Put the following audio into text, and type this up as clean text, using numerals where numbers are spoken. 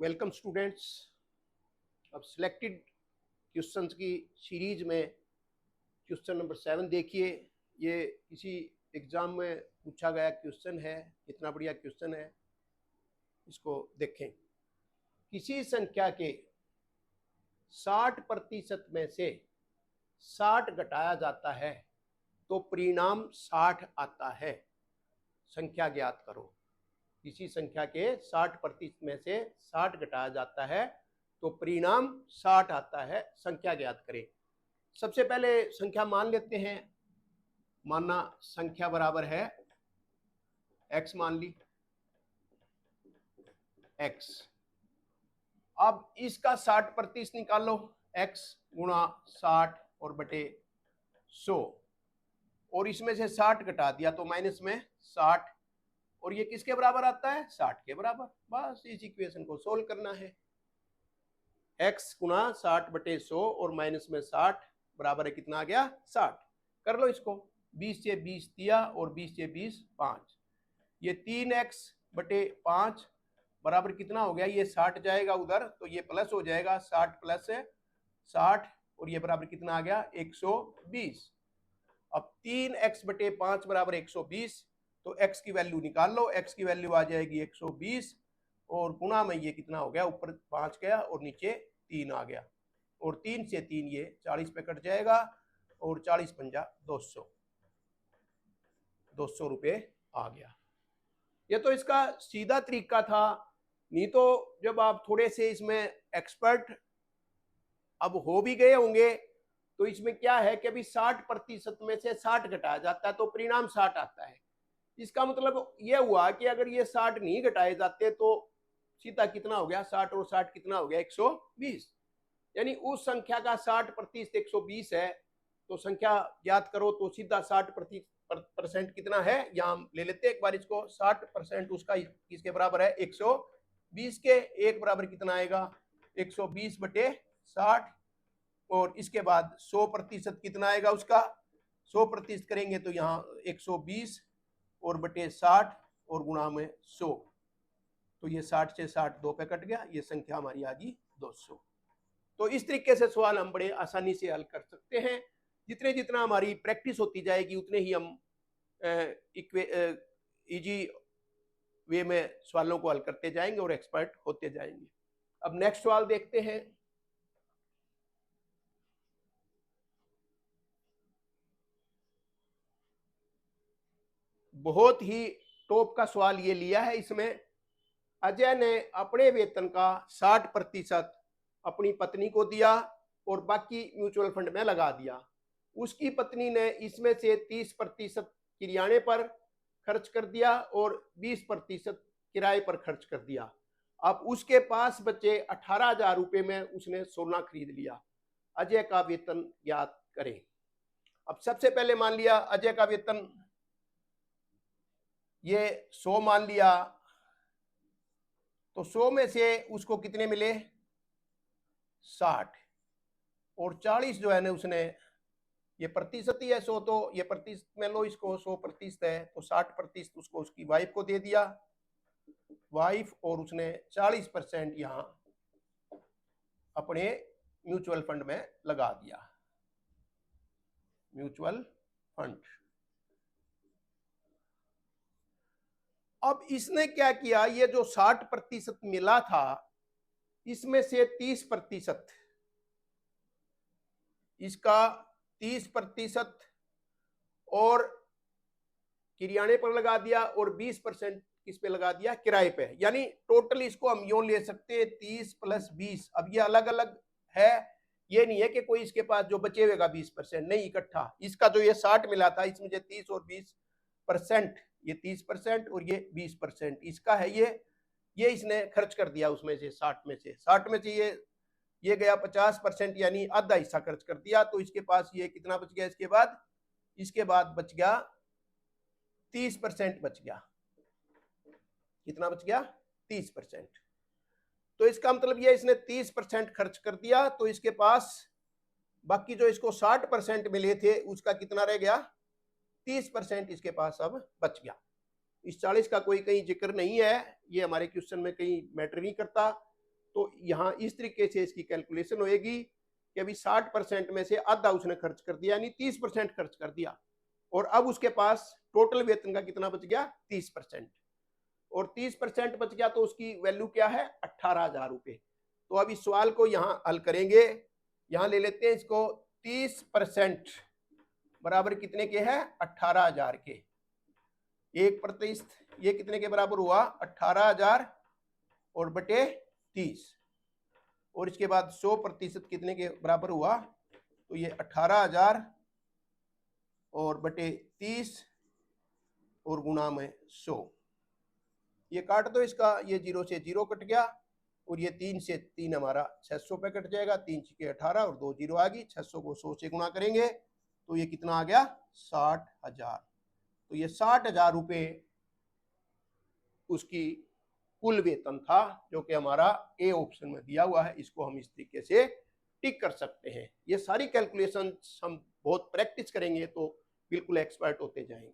Welcome students. अब selected questions की series में क्वेश्चन नंबर 7 देखिए। ये किसी एग्जाम में पूछा गया क्वेश्चन है, कितना बढ़िया क्वेश्चन है, इसको देखें। किसी संख्या के 60% में से 60 घटाया जाता है तो परिणाम 60 आता है। संख्या ज्ञात करो। किसी संख्या के 60% में से 60 घटाया जाता है तो परिणाम 60 आता है। संख्या ज्ञात करें। सबसे पहले संख्या मान लेते हैं। मानना संख्या बराबर है x, मान ली x। अब इसका 60% निकालो, x गुणा 60 और बटे 100, और इसमें से 60 घटा दिया तो माइनस में 60, और ये किसके बराबर आता है? 60 के बराबर। बस इस इक्वेशन को सोल्व करना है। x गुणा 60 बटे 100 और माइनस में 60 बराबर है कितना आ गया? 60। कर लो इसको। 20 से 20 दिया और 20 से 20 5। ये 3x बटे 5 बराबर कितना हो गया? ये 60 जाएगा उधर तो ये प्लस हो जाएगा, 60 प्लस 60, और ये बराबर कितना आ गया? 120। अब 3x बटे 5 बराबर 120, तो x की वैल्यू निकाल लो। x की वैल्यू आ जाएगी 120, और गुणा में ये कितना हो गया? ऊपर 5 गया और नीचे 3 आ गया, और 3 से 3 ये 40 पे कट जाएगा, और 40 पंजा 200 रुपये आ गया। ये तो इसका सीधा तरीका था। नहीं तो जब आप थोड़े से इसमें एक्सपर्ट अब हो भी गए होंगे तो इसमें क्या है कि अभी 60% में से 60 घटाया जाता है तो परिणाम 60 आता है। इसका मतलब यह हुआ कि अगर ये 60 नहीं घटाए जाते तो सीधा कितना हो गया? 60 और 60 कितना हो गया? 120। यानी उस संख्या का 60% 120 है। तो संख्या ज्ञात करो तो सीधा 60% कितना है? यहाँ ले लेते हैं एक बार इसको। 60% उसका किसके बराबर है? 120 के। एक बराबर कितना आएगा? 120 बटे 60, और इसके बाद 100% कितना आएगा उसका? 100% करेंगे तो यहाँ 120 और बटे 60 और गुणा में 100, तो ये 60 से 60 2 पे कट गया। ये संख्या हमारी आ गई 200। तो इस तरीके से सवाल हम बड़े आसानी से हल कर सकते हैं। जितने जितना हमारी प्रैक्टिस होती जाएगी उतने ही हम इजी वे में सवालों को हल करते जाएंगे और एक्सपर्ट होते जाएंगे। अब नेक्स्ट सवाल देखते हैं। बहुत ही टॉप का सवाल ये लिया है। इसमें अजय ने अपने वेतन का 60% अपनी पत्नी को दिया और बाकी म्यूचुअल फंड में लगा दिया। उसकी पत्नी ने इसमें से 30% किराने पर खर्च कर दिया और 20% किराए पर खर्च कर दिया। अब उसके पास बचे 18,000 रुपये में उसने सोना खरीद लिया। अजय का वेतन ज्ञात करें। अब सबसे पहले मान लिया अजय का वेतन ये 100 मान लिया, तो 100 में से उसको कितने मिले? 60, और 40 जो है ना उसने, ये प्रतिशत ही है 100, तो ये प्रतिशत में लो इसको, 100% है तो 60% उसको उसकी वाइफ को दे दिया, वाइफ, और उसने 40% यहाँ अपने म्यूचुअल फंड में लगा दिया। Mutual fund. अब इसने क्या किया? ये जो 60% मिला था इसमें से 30%, इसका 30% और किराने पर लगा दिया, और 20% किस पे लगा दिया? किराए पे। यानी टोटल इसको हम यूं ले सकते हैं 30 + 20। अब ये अलग अलग है, ये नहीं है कि कोई इसके पास जो बचे हुए का 20%, नहीं, इकट्ठा। इसका जो ये 60 मिला था इसमें से 30 और 20%, ये 30% और ये 20% इसका है। ये इसने खर्च कर दिया उसमें से, 60 में से। 60 में से ये गया 50%, यानी आधा हिस्सा खर्च कर दिया। तो इसके पास ये कितना बच गया? इसके बाद बच गया 30% बच गया। कितना बच गया? 30%। तो इसका मतलब ये इसने 30% खर्च कर दिया, तो इसके पास बाकी जो इसको 60% मिले थे उसका कितना रह गया? 30% इसके पास अब बच गया। इस 40 का कोई कहीं जिक्र नहीं है, ये हमारे क्वेश्चन में कहीं मैटर नहीं करता। तो यहाँ इस तरीके से इसकी कैलकुलेशन होएगी कि अभी 60% में से आधा उसने खर्च कर दिया, यानी 30% खर्च कर दिया, और अब उसके पास टोटल वेतन का कितना बच गया, 30%, और 30% बच गया तो उसकी वैल्यू क्या है, 18,000 रुपये। तो अब इस सवाल को यहाँ हल करेंगे, यहाँ ले लेते हैं इसको, 30% बराबर कितने के है, 18,000 के, 1% ये कितने के बराबर हुआ, 18,000 और बटे 30, और इसके बाद 100% कितने के बराबर हुआ, तो ये 18,000 और बटे 30 और गुना में 100, ये काट दो इसका, ये 0 से 0 कट गया, और ये 3 से 3 हमारा 600 पे कट जाएगा, 3 के 18 और 2 0 आ गई, 600 को 100 से गुना करेंगे तो ये कितना आ गया, 60,000। तो ये 60,000 रुपये उसकी कुल वेतन था, जो कि हमारा ए ऑप्शन में दिया हुआ है। इसको हम इस तरीके से टिक कर सकते हैं। ये सारी कैलकुलेशन हम बहुत प्रैक्टिस करेंगे तो बिल्कुल एक्सपर्ट होते जाएंगे।